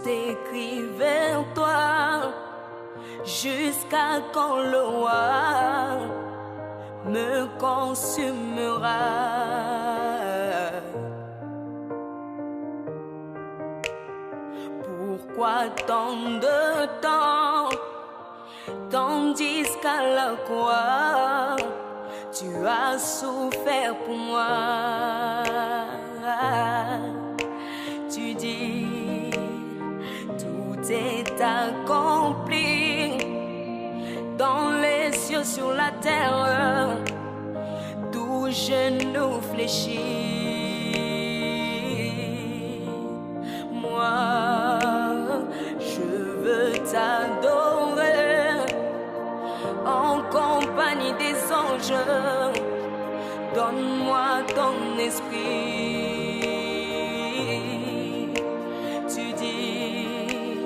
t'écris vers toi jusqu'à quand le roi me consumera. Pourquoi tant de temps, tandis qu'à la croix tu as souffert pour moi? Tu dis tout est accompli dans les cieux, sur la terre, d'où genou fléchis. Moi, je veux t'adorer en compagnie des anges. Donne-moi ton esprit. Tu dis,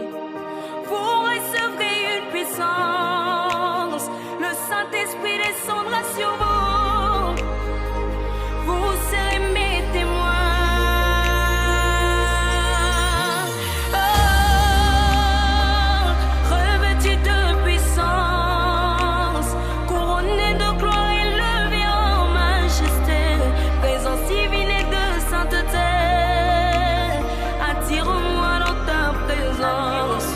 vous recevrez une puissance, le Saint-Esprit descendra sur vous. Vous serez mes témoins. Revêtus de puissance, couronnés de gloire et levés en majesté, présence divine et de sainteté. Attire-moi dans ta présence.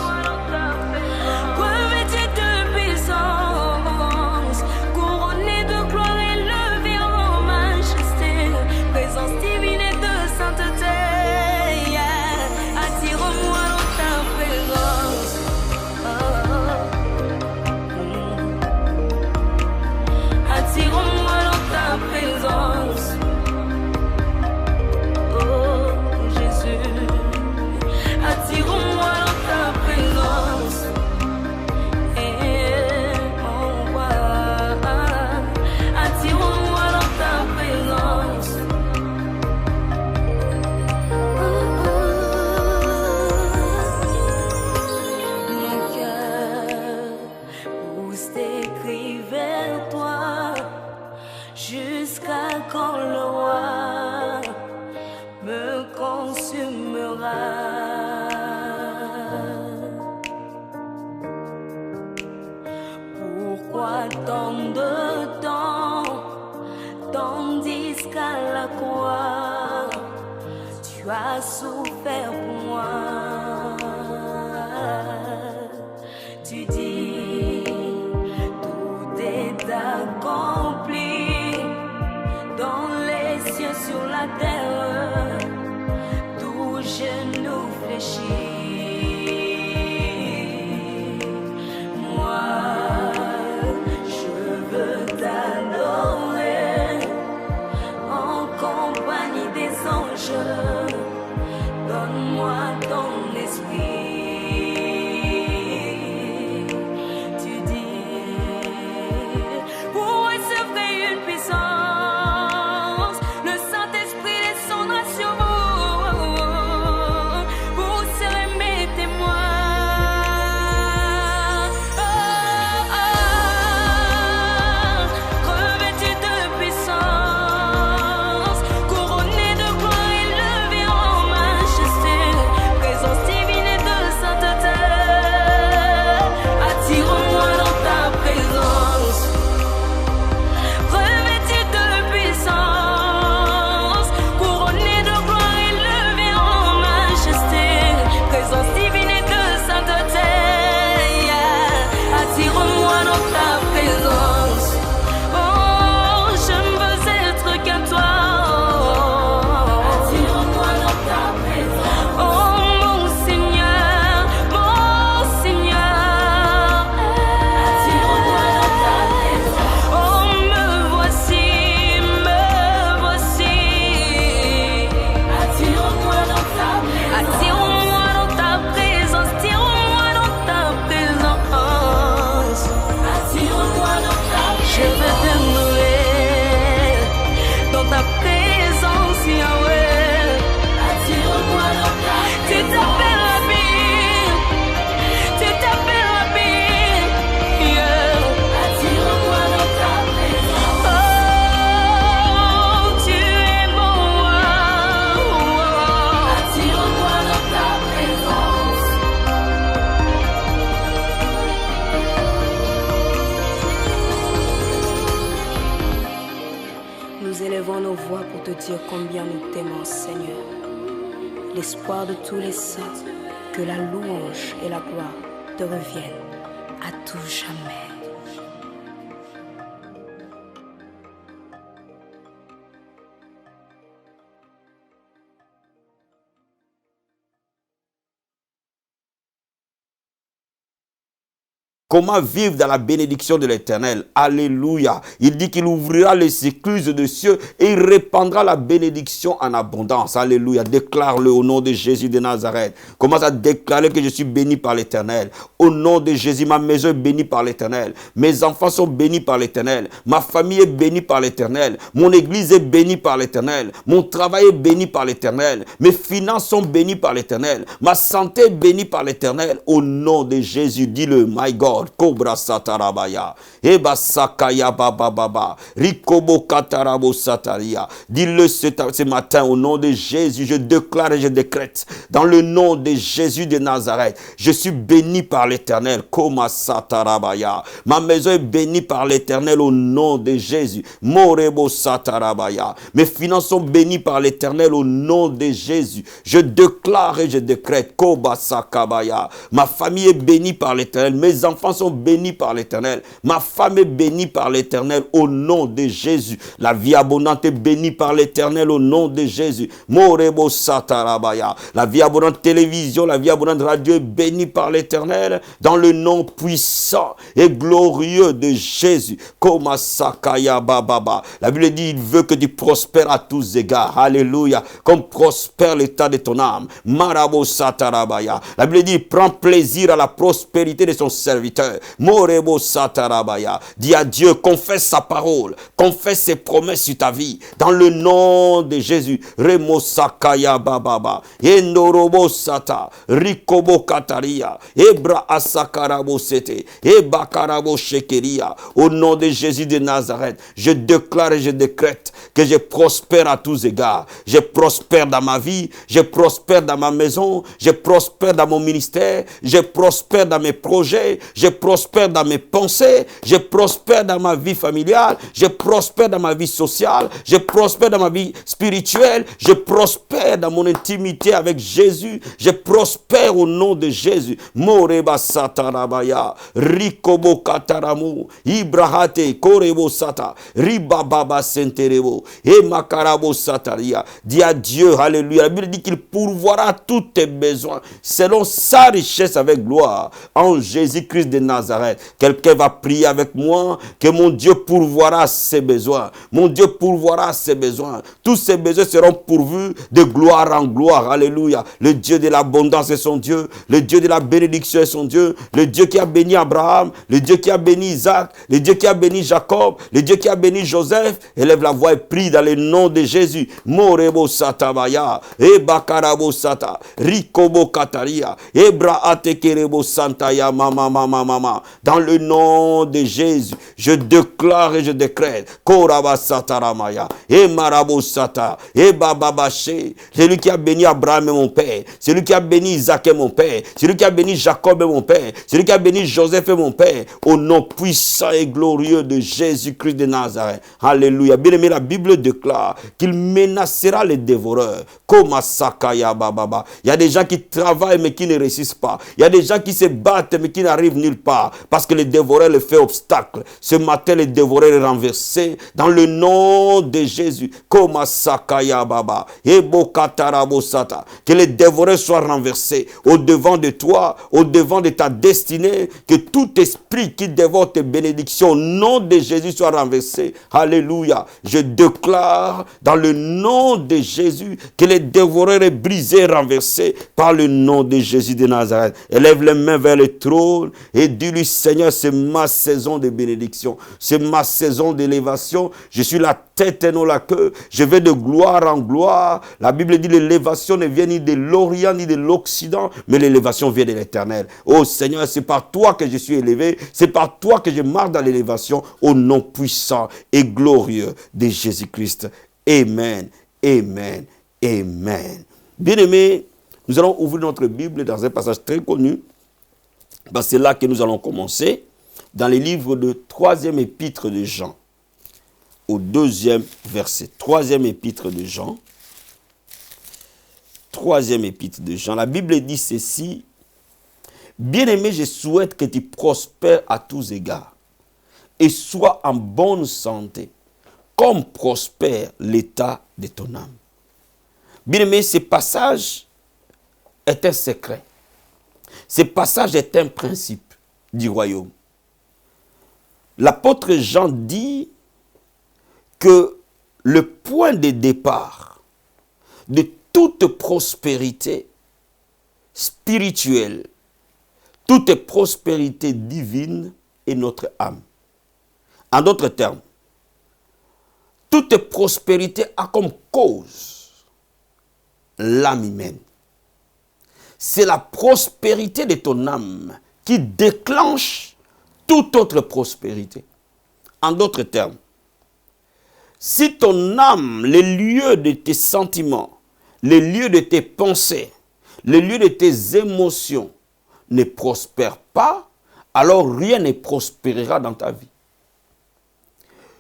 Revêtus de puissance, couronnés de gloire et levés en majesté, présence divine et de sainteté. Yeah. Attire-moi dans ta présence. Attire-moi dans ta présence. Oh Jésus, attire-moi dans ta présence. Et mon roi, attire-moi dans ta présence. Mon cœur pousse tes cris vers toi jusqu'à quand le roi me consumera. Pourquoi tant de temps, tandis qu'à la croix tu as souffert pour moi? Tu dis, tout est accompli dans les cieux, sur la terre, d'où genou fléchis. Moi, je veux t'adorer en compagnie des anges. Donne-moi ton esprit. Tu dis, vous recevrez une puissance, le Saint-Esprit descendra sur vous. Vous serez mes témoins. Revêtus de puissance, couronnés de gloire et levés en majesté, présence divine et de combien nous t'aimons, Seigneur. L'espoir de tous les saints, que la louange et la gloire te reviennent à tout jamais. Comment vivre dans la bénédiction de l'Éternel? Alléluia. Il dit qu'il ouvrira les écluses des cieux et il répandra la bénédiction en abondance. Alléluia. Déclare-le au nom de Jésus de Nazareth. Commence à déclarer que je suis béni par l'Éternel. Au nom de Jésus, ma maison est bénie par l'Éternel. Mes enfants sont bénis par l'Éternel. Ma famille est bénie par l'Éternel. Mon église est bénie par l'Éternel. Mon travail est béni par l'Éternel. Mes finances sont bénies par l'Éternel. Ma santé est bénie par l'Éternel. Au nom de Jésus, dis-le, my God. Cobra satarabaya, eba sakaya baba baba, rikobo katarabo sataria. Dis-le ce matin au nom de Jésus, je déclare et je décrète dans le nom de Jésus de Nazareth, je suis béni par l'Éternel. Koma satarabaya, ma maison est bénie par l'Éternel au nom de Jésus. Morebo satarabaya, mes finances sont bénies par l'Éternel au nom de Jésus. Je déclare et je décrète. Koba sakabaya, ma famille est bénie par l'Éternel, mes enfants sont bénis par l'Éternel. Ma femme est bénie par l'Éternel au nom de Jésus. La vie abondante est bénie par l'Éternel au nom de Jésus. Morebo satarabaya. La vie abondante télévision, la vie abondante radio est bénie par l'Éternel dans le nom puissant et glorieux de Jésus. Koma sakaya bababa. La Bible dit, il veut que tu prospères à tous égards. Alléluia. Comme prospère l'état de ton âme. Marabo satarabaya. La Bible dit, prends plaisir à la prospérité de son serviteur. Morebo satarabaya. Dis à Dieu, confesse sa parole, confesse ses promesses sur ta vie. Dans le nom de Jésus. Remo sakaya bababa. Endorobo sata. Rikobo kataria. Ebra asakarabo sete. Ebakarabo shekeria. Au nom de Jésus de Nazareth, je déclare et je décrète que je prospère à tous égards. Je prospère dans ma vie, je prospère dans ma maison, je prospère dans mon ministère, je prospère dans mes projets, je prospère dans mes pensées, je prospère dans ma vie familiale, je prospère dans ma vie sociale, je prospère dans ma vie spirituelle, je prospère dans mon intimité avec Jésus, je prospère au nom de Jésus. Moreba satarabaya, rikobo kataramu, ibrahate korebo sata, ribababa senterebo, et makarabo sataria. Dis à Dieu, alléluia. La Bible dit qu'il pourvoira tous tes besoins selon sa richesse avec gloire en Jésus-Christ de Nazareth. Quelqu'un va prier avec moi que mon Dieu pourvoira ses besoins. Mon Dieu pourvoira ses besoins. Tous ses besoins seront pourvus de gloire en gloire. Alléluia. Le Dieu de l'abondance est son Dieu. Le Dieu de la bénédiction est son Dieu. Le Dieu qui a béni Abraham. Le Dieu qui a béni Isaac. Le Dieu qui a béni Jacob. Le Dieu qui a béni Joseph. Élève la voix et prie dans le nom de Jésus. Morebo satabaya. Ebakarabo sata. Rikobo kataria. Ebra atekerebo santaya mama mama mama. Dans le nom de Jésus, je déclare et je décrète. Koraba sataramaya. Et marabo sata. Et bababaché. Celui qui a béni Abraham est mon père. Celui qui a béni Isaac est mon père. Celui qui a béni Jacob est mon père. Celui qui a béni Joseph est mon père. Au nom puissant et glorieux de Jésus-Christ de Nazareth. Alléluia. Bien aimé, la Bible déclare qu'il menacera les dévoreurs. Comme Sakaya Bababa. Il y a des gens qui travaillent mais qui ne réussissent pas. Il y a des gens qui se battent mais qui n'arrivent nulle part. Parce que les dévoreurs leur fait obstacle. Ce matin, les dévoreurs est renversé dans le nom de Jésus. Comme Sakaya Baba. Ebo Katarabo Sata. Que les dévoreurs soient renversés au devant de toi, au devant de ta destinée. Que tout esprit qui dévore tes bénédictions au nom de Jésus soit renversé. Alléluia. Je déclare dans le nom de Jésus que les dévoreurs est brisé, renversé par le nom de Jésus de Nazareth. Élève les mains vers le trône et dis-lui, Seigneur, c'est ma saison de bénédiction. C'est ma saison d'élévation. Je suis la tête et non la queue. Je vais de gloire en gloire. La Bible dit l'élévation ne vient ni de l'Orient ni de l'Occident, mais l'élévation vient de l'Éternel. Oh Seigneur, c'est par toi que je suis élevé. C'est par toi que je marche dans l'élévation au nom puissant et glorieux de Jésus-Christ. Amen, amen, amen. Bien-aimés, nous allons ouvrir notre Bible dans un passage très connu. C'est là que nous allons commencer, dans les livres de 3e épître de Jean. au 2e verset. 3e épître de Jean. 3e épître de Jean. La Bible dit ceci. Bien-aimé, je souhaite que tu prospères à tous égards et sois en bonne santé, comme prospère l'état de ton âme. Bien-aimé, ce passage est un secret. Ce passage est un principe du royaume. L'apôtre Jean dit que le point de départ de toute prospérité spirituelle, toute prospérité divine est notre âme. En d'autres termes, toute prospérité a comme cause l'âme humaine. C'est la prospérité de ton âme qui déclenche toute autre prospérité. En d'autres termes, si ton âme, les lieux de tes sentiments, les lieux de tes pensées, les lieux de tes émotions ne prospèrent pas, alors rien ne prospérera dans ta vie.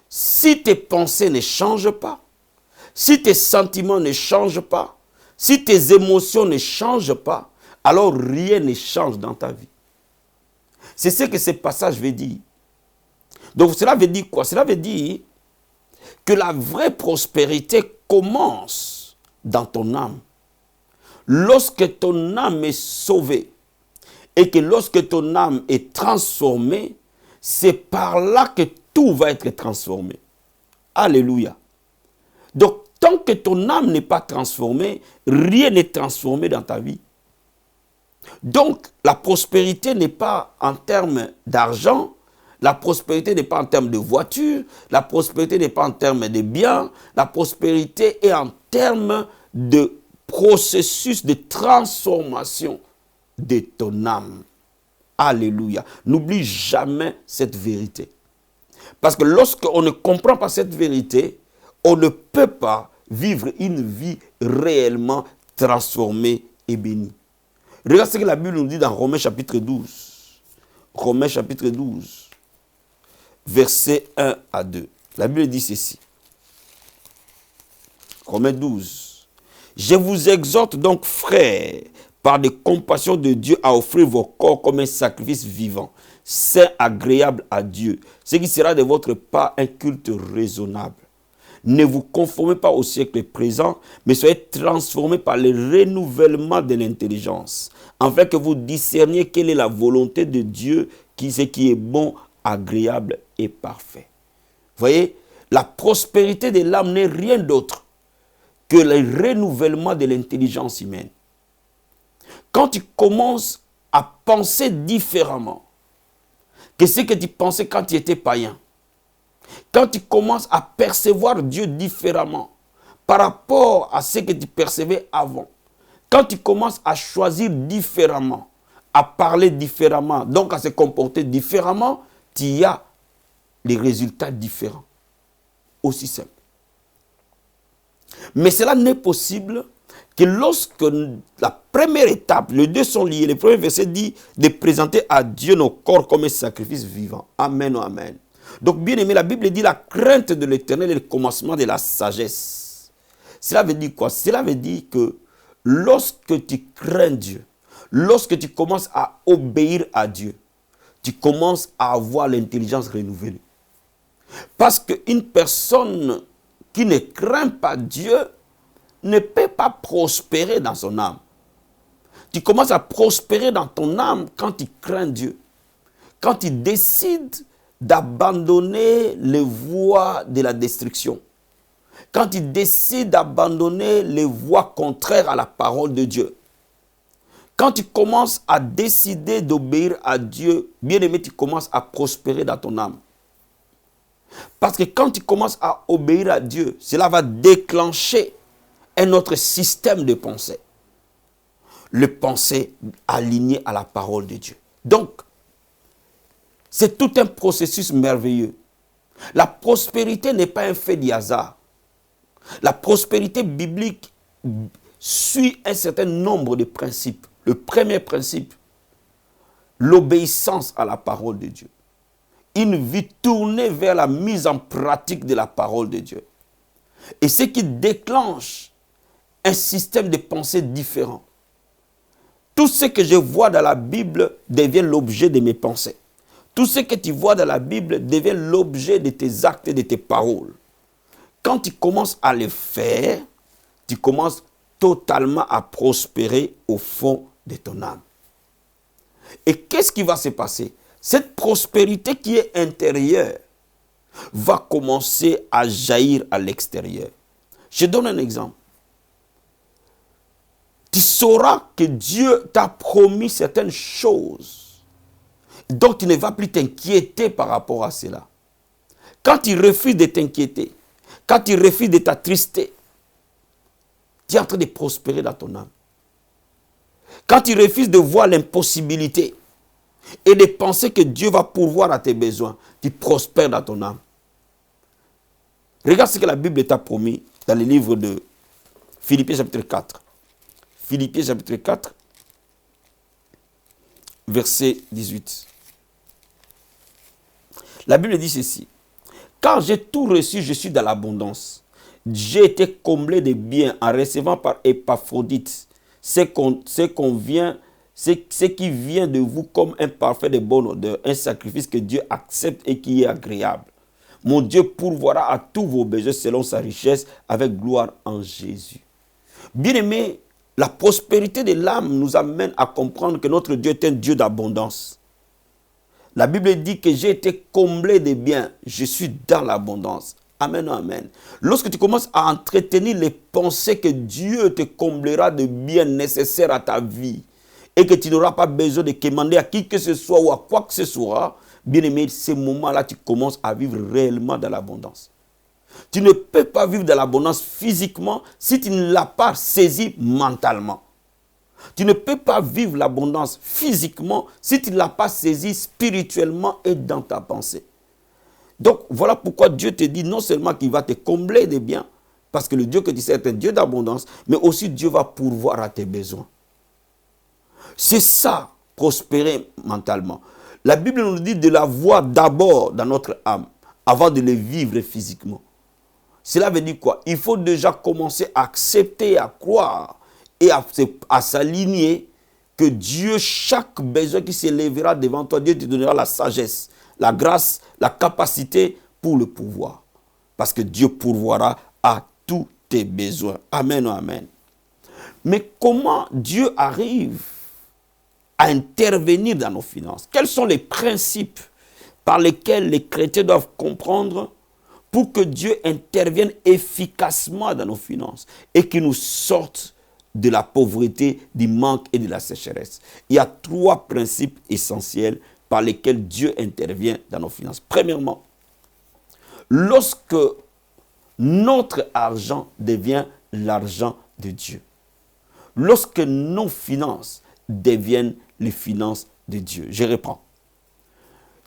Si tes pensées ne changent pas, si tes sentiments ne changent pas, si tes émotions ne changent pas, alors rien ne change dans ta vie. C'est ce que ce passage veut dire. Donc cela veut dire quoi? Cela veut dire que la vraie prospérité commence dans ton âme. Lorsque ton âme est sauvée et que lorsque ton âme est transformée, c'est par là que tout va être transformé. Alléluia. Donc, tant que ton âme n'est pas transformée, rien n'est transformé dans ta vie. Donc, la prospérité n'est pas en termes d'argent, la prospérité n'est pas en termes de voiture, la prospérité n'est pas en termes de biens, la prospérité est en termes de processus de transformation de ton âme. Alléluia. N'oublie jamais cette vérité. Parce que lorsqu'on ne comprend pas cette vérité, on ne peut pas vivre une vie réellement transformée et bénie. Regarde ce que la Bible nous dit dans Romains chapitre 12. Romains chapitre 12, versets 1 à 2. La Bible dit ceci. Romains 12. Je vous exhorte donc, frères, par des compassions de Dieu, à offrir vos corps comme un sacrifice vivant, saint, agréable à Dieu, ce qui sera de votre part un culte raisonnable. Ne vous conformez pas au siècle présent, mais soyez transformés par le renouvellement de l'intelligence, afin que vous discerniez quelle est la volonté de Dieu, ce qui est bon, agréable et parfait. Voyez, la prospérité de l'âme n'est rien d'autre que le renouvellement de l'intelligence humaine. Quand tu commences à penser différemment que ce que tu pensais quand tu étais païen, quand tu commences à percevoir Dieu différemment par rapport à ce que tu percevais avant, quand tu commences à choisir différemment, à parler différemment, donc à se comporter différemment, tu as des résultats différents. Aussi simple. Mais cela n'est possible que lorsque la première étape, les deux sont liés, le premier verset dit de présenter à Dieu nos corps comme un sacrifice vivant. Amen, amen. Donc, bien aimé, la Bible dit la crainte de l'Éternel est le commencement de la sagesse. Cela veut dire quoi? Cela veut dire que lorsque tu crains Dieu, lorsque tu commences à obéir à Dieu, tu commences à avoir l'intelligence renouvelée. Parce qu'une personne qui ne craint pas Dieu ne peut pas prospérer dans son âme. Tu commences à prospérer dans ton âme quand tu crains Dieu. Quand tu décides d'abandonner les voies de la destruction. Quand tu décides d'abandonner les voies contraires à la parole de Dieu. Quand tu commences à décider d'obéir à Dieu, bien aimé, tu commences à prospérer dans ton âme. Parce que quand tu commences à obéir à Dieu, cela va déclencher un autre système de pensée. Le pensée aligné à la parole de Dieu. Donc, c'est tout un processus merveilleux. La prospérité n'est pas un fait du hasard. La prospérité biblique suit un certain nombre de principes. Le premier principe, l'obéissance à la parole de Dieu. une vie tournée vers la mise en pratique de la parole de Dieu. Et ce qui déclenche un système de pensée différent. Tout ce que je vois dans la Bible devient l'objet de mes pensées. Tout ce que tu vois dans la Bible devient l'objet de tes actes et de tes paroles. Quand tu commences à le faire, tu commences totalement à prospérer au fond de ton âme. Et qu'est-ce qui va se passer? Cette prospérité qui est intérieure va commencer à jaillir à l'extérieur. Je donne un exemple. Tu sauras que Dieu t'a promis certaines choses, donc tu ne vas plus t'inquiéter par rapport à cela. Quand tu refuses de t'inquiéter, quand tu refuses de t'attrister, tu es en train de prospérer dans ton âme. Quand tu refuses de voir l'impossibilité et de penser que Dieu va pourvoir à tes besoins, tu prospères dans ton âme. Regarde ce que la Bible t'a promis dans le livre de Philippiens chapitre 4. Philippiens chapitre 4, verset 18. La Bible dit ceci. Quand j'ai tout reçu, je suis dans l'abondance. J'ai été comblé de biens en recevant par Épaphrodite ce qui vient de vous comme un parfait de bonne odeur, un sacrifice que Dieu accepte et qui est agréable. Mon Dieu pourvoira à tous vos besoins selon sa richesse avec gloire en Jésus. Bien-aimés, la prospérité de l'âme nous amène à comprendre que notre Dieu est un Dieu d'abondance. La Bible dit que j'ai été comblé de biens, je suis dans l'abondance. Amen, amen. Lorsque tu commences à entretenir les pensées que Dieu te comblera de biens nécessaires à ta vie et que tu n'auras pas besoin de demander à qui que ce soit ou à quoi que ce soit, bien aimé, ces moments-là, tu commences à vivre réellement dans l'abondance. Tu ne peux pas vivre dans l'abondance physiquement si tu ne l'as pas saisi mentalement. Tu ne peux pas vivre l'abondance physiquement si tu ne l'as pas saisi spirituellement et dans ta pensée. Donc, voilà pourquoi Dieu te dit non seulement qu'il va te combler de biens, parce que le Dieu que tu sais est un Dieu d'abondance, mais aussi Dieu va pourvoir à tes besoins. C'est ça, prospérer mentalement. La Bible nous dit de l'avoir d'abord dans notre âme, avant de le vivre physiquement. Cela veut dire quoi? Il faut déjà commencer à accepter, à croire et à s'aligner que Dieu, chaque besoin qui s'élèvera devant toi, Dieu te donnera la sagesse, la grâce, la capacité pour le pouvoir. Parce que Dieu pourvoira à tous tes besoins. Amen, amen. Mais comment Dieu arrive à intervenir dans nos finances? Quels sont les principes par lesquels les chrétiens doivent comprendre pour que Dieu intervienne efficacement dans nos finances et qu'il nous sorte de la pauvreté, du manque et de la sécheresse? Il y a 3 principes essentiels par lesquels Dieu intervient dans nos finances. Premièrement, lorsque notre argent devient l'argent de Dieu. Lorsque nos finances deviennent les finances de Dieu. Je reprends.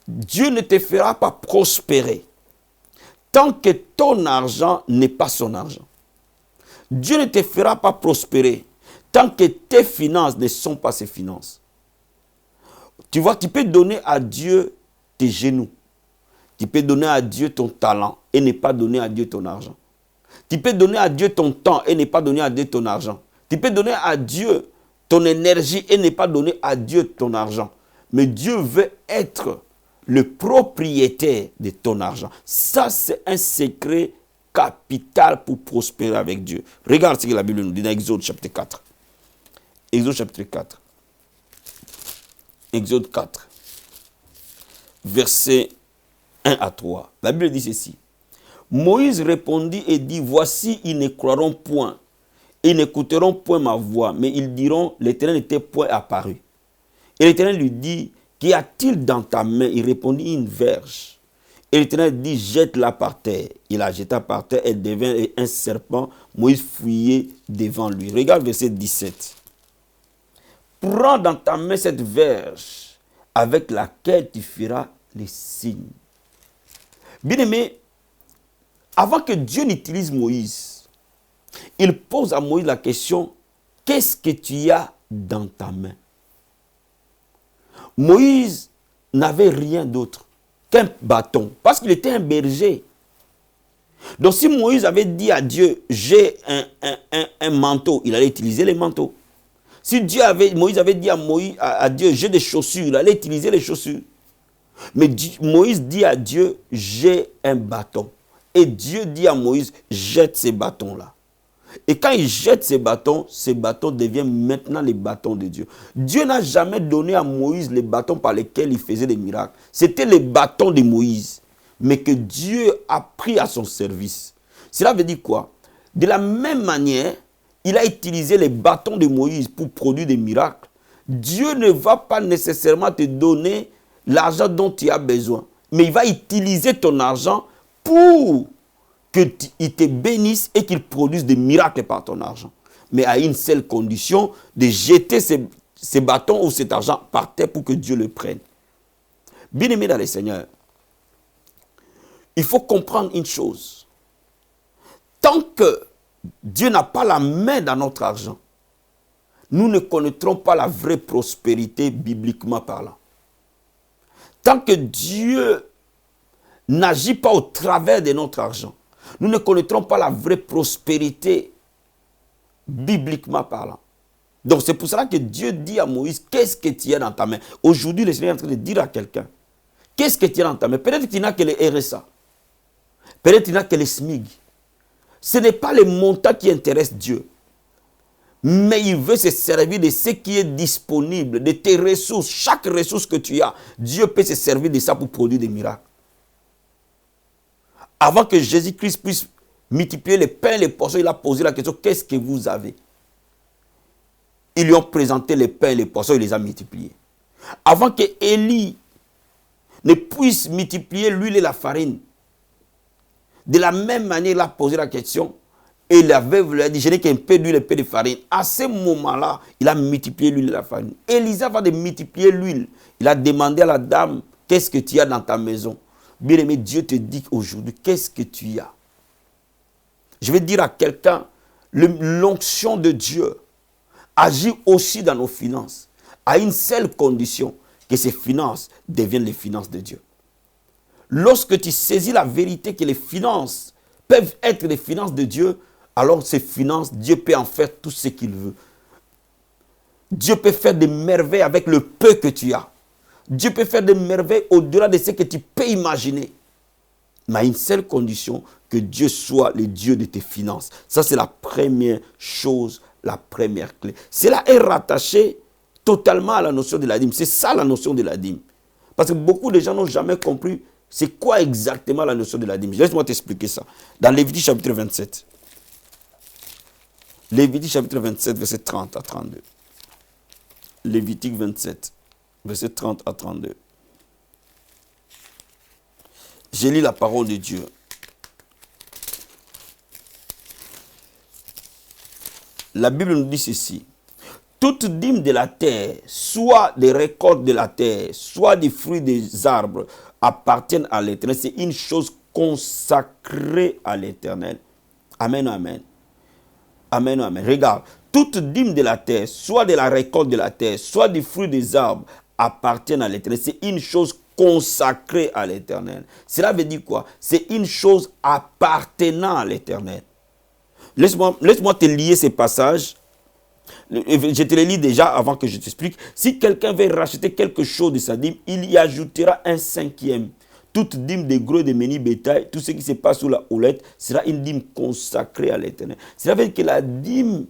Dieu ne te fera pas prospérer tant que ton argent n'est pas son argent. Dieu ne te fera pas prospérer tant que tes finances ne sont pas ses finances. Tu vois, tu peux donner à Dieu tes genoux. Tu peux donner à Dieu ton talent et ne pas donner à Dieu ton argent. Tu peux donner à Dieu ton temps et ne pas donner à Dieu ton argent. Tu peux donner à Dieu ton énergie et ne pas donner à Dieu ton argent. Mais Dieu veut être le propriétaire de ton argent. Ça, c'est un secret capital pour prospérer avec Dieu. Regarde ce que la Bible nous dit dans Exode chapitre 4. Exode chapitre 4. Exode 4. Versets 1 à 3. La Bible dit ceci. Moïse répondit et dit, voici, ils ne croiront point. Ils n'écouteront point ma voix, mais ils diront, l'Éternel n'était point apparu. Et l'Éternel lui dit, qu'y a-t-il dans ta main? Il répondit, une verge. Et l'Éternel dit, jette-la par terre. Il la jeta par terre, elle devint un serpent. Moïse fuyait devant lui. Regarde verset 17. Prends dans ta main cette verge avec laquelle tu feras les signes. Bien-aimé, avant que Dieu n'utilise Moïse, il pose à Moïse la question, qu'est-ce que tu as dans ta main? Moïse n'avait rien d'autre qu'un bâton. Parce qu'il était un berger. Donc si Moïse avait dit à Dieu, j'ai un manteau, il allait utiliser les manteaux. Si Moïse avait dit à Dieu, j'ai des chaussures, il allait utiliser les chaussures. Mais Moïse dit à Dieu, j'ai un bâton. Et Dieu dit à Moïse, jette ces bâtons-là. Et quand il jette ces bâtons deviennent maintenant les bâtons de Dieu. Dieu n'a jamais donné à Moïse les bâtons par lesquels il faisait des miracles. C'était les bâtons de Moïse, mais que Dieu a pris à son service. Cela veut dire quoi? De la même manière, il a utilisé les bâtons de Moïse pour produire des miracles. Dieu ne va pas nécessairement te donner l'argent dont tu as besoin, mais il va utiliser ton argent pour qu'il te bénisse et qu'il produise des miracles par ton argent. Mais à une seule condition, de jeter ces bâtons ou cet argent par terre pour que Dieu le prenne. Bien-aimés dans le Seigneur, il faut comprendre une chose. Tant que Dieu n'a pas la main dans notre argent, nous ne connaîtrons pas la vraie prospérité bibliquement parlant. Tant que Dieu n'agit pas au travers de notre argent, nous ne connaîtrons pas la vraie prospérité bibliquement parlant. Donc c'est pour cela que Dieu dit à Moïse, qu'est-ce que tu as dans ta main? Aujourd'hui, le Seigneur est en train de dire à quelqu'un, qu'est-ce que tu as dans ta main? Peut-être que tu n'as que le RSA. Peut-être que tu n'as que le SMIG. Ce n'est pas les montants qui intéressent Dieu. Mais il veut se servir de ce qui est disponible, de tes ressources. Chaque ressource que tu as, Dieu peut se servir de ça pour produire des miracles. Avant que Jésus-Christ puisse multiplier les pains et les poissons, il a posé la question, qu'est-ce que vous avez? Ils lui ont présenté les pains et les poissons, il les a multipliés. Avant que Élie ne puisse multiplier l'huile et la farine, de la même manière, il a posé la question, et la veuve lui a dit, je n'ai qu'un peu d'huile et un peu de farine. À ce moment-là, il a multiplié l'huile et la farine. Élisée, avant de multiplier l'huile, il a demandé à la dame, qu'est-ce que tu as dans ta maison? Bien-aimé, Dieu te dit aujourd'hui, qu'est-ce que tu as? Je vais dire à quelqu'un, l'onction de Dieu agit aussi dans nos finances, à une seule condition, que ces finances deviennent les finances de Dieu. Lorsque tu saisis la vérité que les finances peuvent être les finances de Dieu, alors ces finances, Dieu peut en faire tout ce qu'il veut. Dieu peut faire des merveilles avec le peu que tu as. Dieu peut faire des merveilles au-delà de ce que tu peux imaginer. Mais à une seule condition, que Dieu soit le Dieu de tes finances. Ça, c'est la première chose, la première clé. Cela est rattaché totalement à la notion de la dîme. C'est ça la notion de la dîme. Parce que beaucoup de gens n'ont jamais compris c'est quoi exactement la notion de la dîme. Laisse-moi t'expliquer ça. Dans Lévitique chapitre 27. Lévitique chapitre 27, verset 30 à 32. Lévitique 27, verset 30 à 32. Je lis la parole de Dieu. La Bible nous dit ceci. Toute dîme de la terre, soit des récoltes de la terre, soit des fruits des arbres, appartiennent à l'Éternel. C'est une chose consacrée à l'Éternel. Amen, amen. Amen, amen. Regarde, toute dîme de la terre, soit de la récolte de la terre, soit des fruits des arbres, appartiennent à l'Éternel. C'est une chose consacrée à l'Éternel. Cela veut dire quoi? C'est une chose appartenant à l'Éternel. Laisse-moi te lier ces passages. Je te les lis déjà avant que je t'explique. Si quelqu'un veut racheter quelque chose de sa dîme, il y ajoutera un cinquième. Toute dîme de gros et de menu bétail, tout ce qui se passe sous la houlette, sera une dîme consacrée à l'Éternel. Cela veut dire que la dîme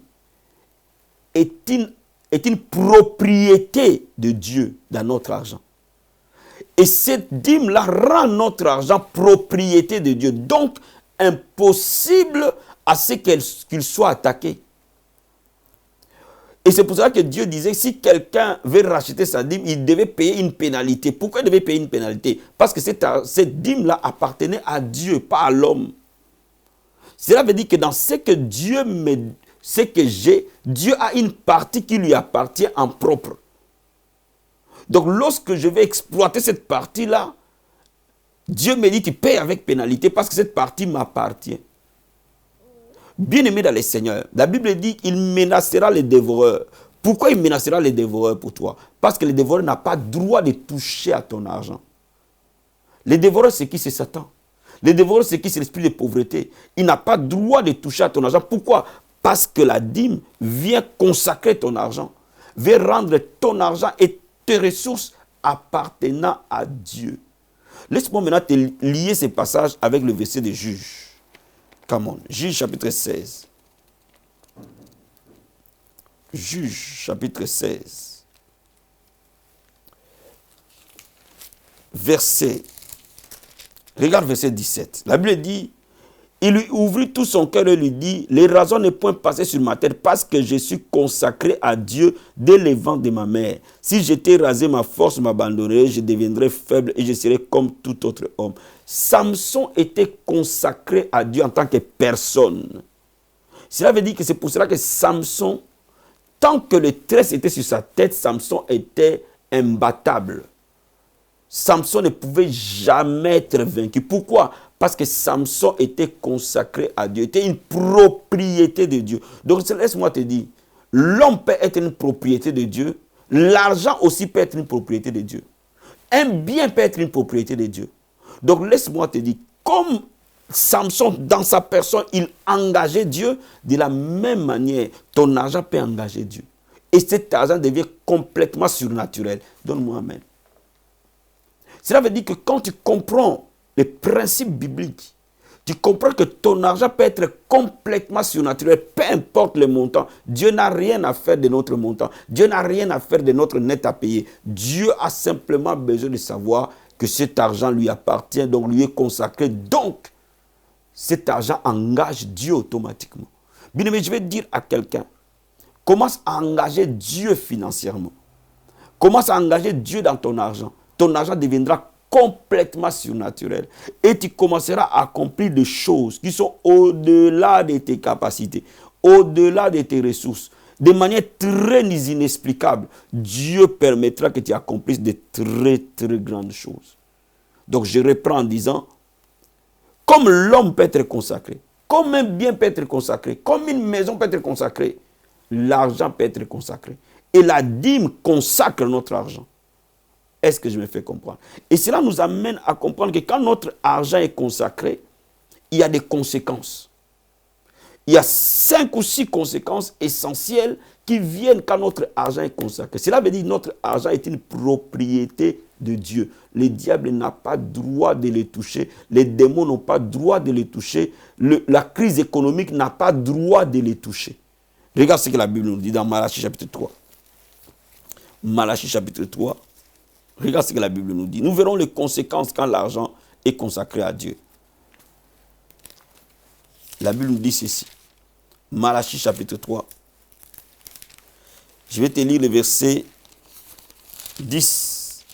est une propriété de Dieu dans notre argent. Et cette dîme-là rend notre argent propriété de Dieu. Donc, impossible à ce qu'il soit attaqué. Et c'est pour ça que Dieu disait, si quelqu'un veut racheter sa dîme, il devait payer une pénalité. Pourquoi il devait payer une pénalité? Parce que cette dîme-là appartenait à Dieu, pas à l'homme. Cela veut dire que dans ce que Dieu ce que j'ai, Dieu a une partie qui lui appartient en propre. Donc lorsque je vais exploiter cette partie-là, Dieu me dit, tu payes avec pénalité parce que cette partie m'appartient. Bien-aimé dans le Seigneur, la Bible dit qu'il menacera les dévoreurs. Pourquoi il menacera les dévoreurs pour toi? Parce que le dévoreur n'a pas droit de toucher à ton argent. Les dévoreurs, c'est qui? C'est Satan. Les dévoreurs, c'est qui? C'est l'esprit de pauvreté. Il n'a pas droit de toucher à ton argent. Pourquoi? Parce que la dîme vient consacrer ton argent, vient rendre ton argent et tes ressources appartenant à Dieu. Laisse-moi maintenant te lier ces passages avec le verset de Juges. Come on. Juges chapitre 16. Juges chapitre 16. Verset. Regarde verset 17. La Bible dit, il lui ouvrit tout son cœur et lui dit, les raisons ne point passer sur ma tête parce que je suis consacré à Dieu dès le ventre de ma mère. Si j'étais rasé, ma force m'abandonnerait, je deviendrais faible et je serais comme tout autre homme. Samson était consacré à Dieu en tant que personne. Cela veut dire que c'est pour cela que Samson, tant que le tresse était sur sa tête, Samson était imbattable. Samson ne pouvait jamais être vaincu. Pourquoi? Parce que Samson était consacré à Dieu, était une propriété de Dieu. Donc laisse-moi te dire, l'homme peut être une propriété de Dieu, l'argent aussi peut être une propriété de Dieu. Un bien peut être une propriété de Dieu. Donc laisse-moi te dire, comme Samson, dans sa personne, il engageait Dieu, de la même manière, ton argent peut engager Dieu. Et cet argent devient complètement surnaturel. Donne-moi amen. Cela veut dire que quand tu comprends les principes bibliques, tu comprends que ton argent peut être complètement surnaturel, peu importe le montant. Dieu n'a rien à faire de notre montant. Dieu n'a rien à faire de notre net à payer. Dieu a simplement besoin de savoir que cet argent lui appartient, donc lui est consacré. Donc, cet argent engage Dieu automatiquement. Bien aimé, je vais dire à quelqu'un, commence à engager Dieu financièrement. Commence à engager Dieu dans ton argent. Ton argent deviendra complètement surnaturel. Et tu commenceras à accomplir des choses qui sont au-delà de tes capacités, au-delà de tes ressources. De manière très inexplicable, Dieu permettra que tu accomplisses de très très grandes choses. Donc je reprends en disant, comme l'homme peut être consacré, comme un bien peut être consacré, comme une maison peut être consacrée, l'argent peut être consacré. Et la dîme consacre notre argent. Est-ce que je me fais comprendre? Et cela nous amène à comprendre que quand notre argent est consacré, il y a des conséquences. Il y a 5 ou 6 conséquences essentielles qui viennent quand notre argent est consacré. Cela veut dire que notre argent est une propriété de Dieu. Le diable n'a pas droit de les toucher. Les démons n'ont pas droit de les toucher. La crise économique n'a pas droit de les toucher. Regarde ce que la Bible nous dit dans Malachie chapitre 3. Malachie chapitre 3. Regarde ce que la Bible nous dit. Nous verrons les conséquences quand l'argent est consacré à Dieu. La Bible nous dit ceci. Malachie chapitre 3. Je vais te lire le verset 10.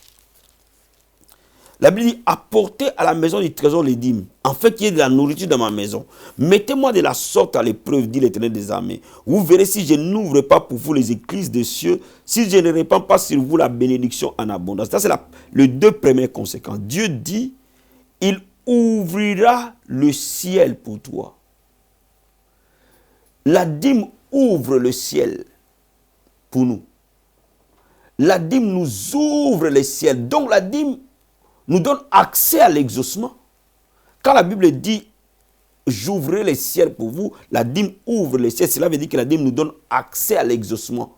La Bible dit, apportez à la maison du trésor les dîmes, en fait qu'il y ait de la nourriture dans ma maison. Mettez-moi de la sorte à l'épreuve, dit l'Éternel des armées. Vous verrez si je n'ouvre pas pour vous les écluses des cieux, si je ne répands pas sur vous la bénédiction en abondance. Ça, c'est les 2 premières conséquences. Dieu dit, il ouvrira le ciel pour toi. La dîme ouvre le ciel pour nous. La dîme nous ouvre le ciel. Donc la dîme nous donne accès à l'exaucement. Quand la Bible dit j'ouvrirai les ciels pour vous, la dîme ouvre les ciels. Cela veut dire que la dîme nous donne accès à l'exaucement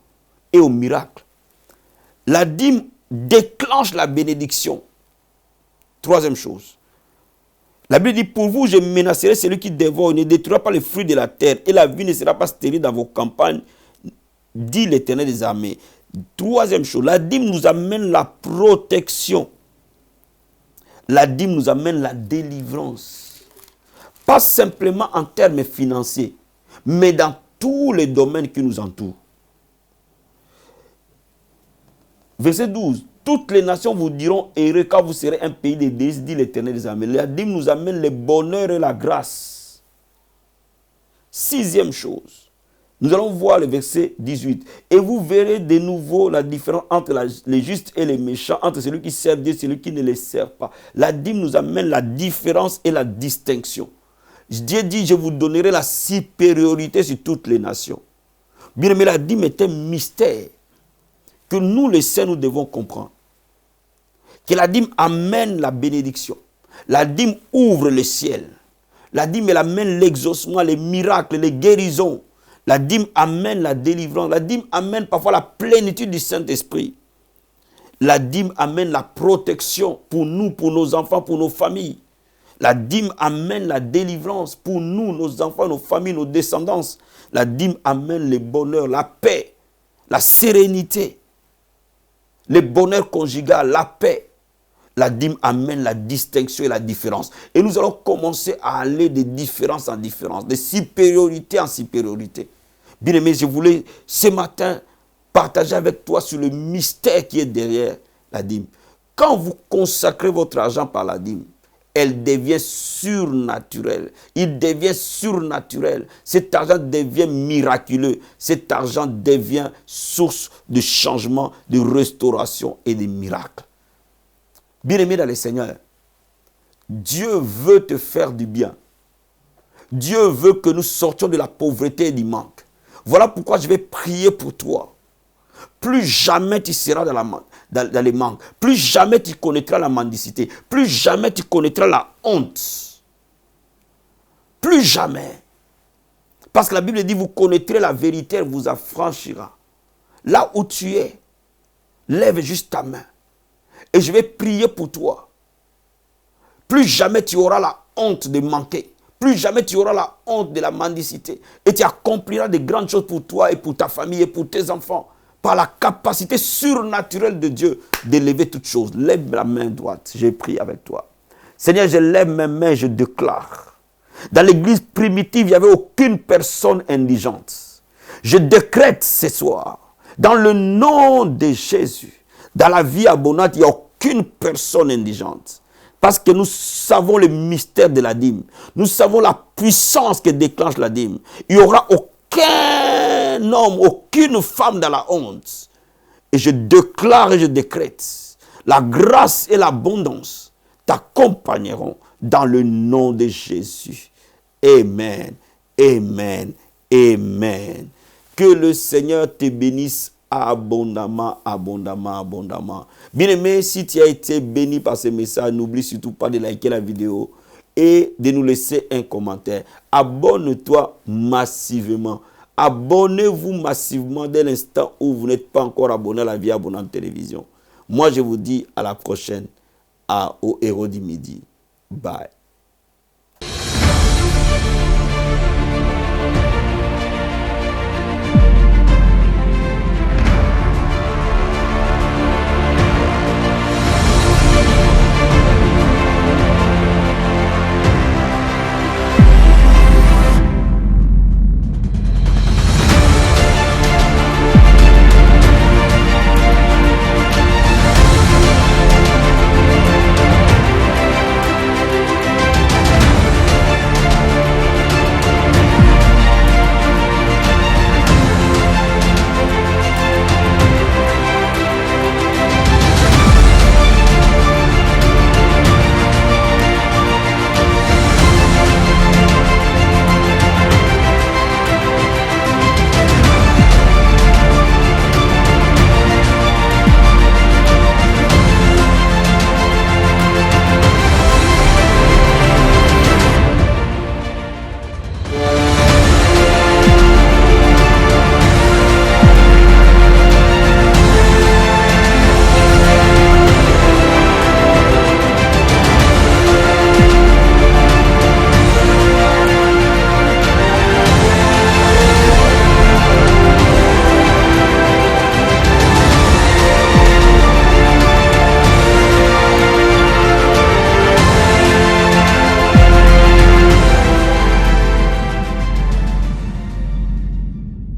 et au miracle. La dîme déclenche la bénédiction. 3e chose. La Bible dit, pour vous, je menacerai celui qui dévore, il ne détruira pas les fruits de la terre, et la vie ne sera pas stérile dans vos campagnes, dit l'Éternel des armées. 3e chose, la dîme nous amène la protection. La dîme nous amène la délivrance. Pas simplement en termes financiers, mais dans tous les domaines qui nous entourent. Verset 12. Toutes les nations vous diront heureux quand vous serez un pays de délices, dit l'Éternel des armées. La dîme nous amène le bonheur et la grâce. 6e chose. Nous allons voir le verset 18. Et vous verrez de nouveau la différence entre les justes et les méchants, entre celui qui sert Dieu et celui qui ne les sert pas. La dîme nous amène la différence et la distinction. Dieu dit, je vous donnerai la supériorité sur toutes les nations. Bien aimé, la dîme est un mystère que nous, les saints, nous devons comprendre. Que la dîme amène la bénédiction. La dîme ouvre le ciel. La dîme, elle amène l'exaucement, les miracles, les guérisons. La dîme amène la délivrance. La dîme amène parfois la plénitude du Saint-Esprit. La dîme amène la protection pour nous, pour nos enfants, pour nos familles. La dîme amène la délivrance pour nous, nos enfants, nos familles, nos descendants. La dîme amène le bonheur, la paix, la sérénité, le bonheur conjugal, la paix. La dîme amène la distinction et la différence. Et nous allons commencer à aller de différence en différence, de supériorité en supériorité. Bien aimé, je voulais ce matin partager avec toi sur le mystère qui est derrière la dîme. Quand vous consacrez votre argent par la dîme, elle devient surnaturelle. Il devient surnaturel. Cet argent devient miraculeux. Cet argent devient source de changement, de restauration et de miracles. Bien-aimé dans le Seigneur, Dieu veut te faire du bien. Dieu veut que nous sortions de la pauvreté et du manque. Voilà pourquoi je vais prier pour toi. Plus jamais tu seras dans les manques. Plus jamais tu connaîtras la mendicité. Plus jamais tu connaîtras la honte. Plus jamais. Parce que la Bible dit, vous connaîtrez la vérité, elle vous affranchira. Là où tu es, lève juste ta main. Et je vais prier pour toi. Plus jamais tu auras la honte de manquer. Plus jamais tu auras la honte de la mendicité. Et tu accompliras de grandes choses pour toi et pour ta famille et pour tes enfants. Par la capacité surnaturelle de Dieu d'élever toutes choses. Lève la main droite. Je prie avec toi. Seigneur, je lève mes mains et je déclare. Dans l'église primitive, il n'y avait aucune personne indigente. Je décrète ce soir, dans le nom de Jésus, dans la vie abondante, il n'y a aucune personne indigente. Parce que nous savons le mystère de la dîme. Nous savons la puissance que déclenche la dîme. Il n'y aura aucun homme, aucune femme dans la honte. Et je déclare et je décrète, la grâce et l'abondance t'accompagneront dans le nom de Jésus. Amen, amen, amen. Que le Seigneur te bénisse abondamment, abondamment, abondamment. Bien-aimé, si tu as été béni par ce message, n'oublie surtout pas de liker la vidéo et de nous laisser un commentaire. Abonne-toi massivement. Abonnez-vous massivement dès l'instant où vous n'êtes pas encore abonné à la Vie Abondante Télévision. Moi, je vous dis à la prochaine, au Héros du Midi. Bye.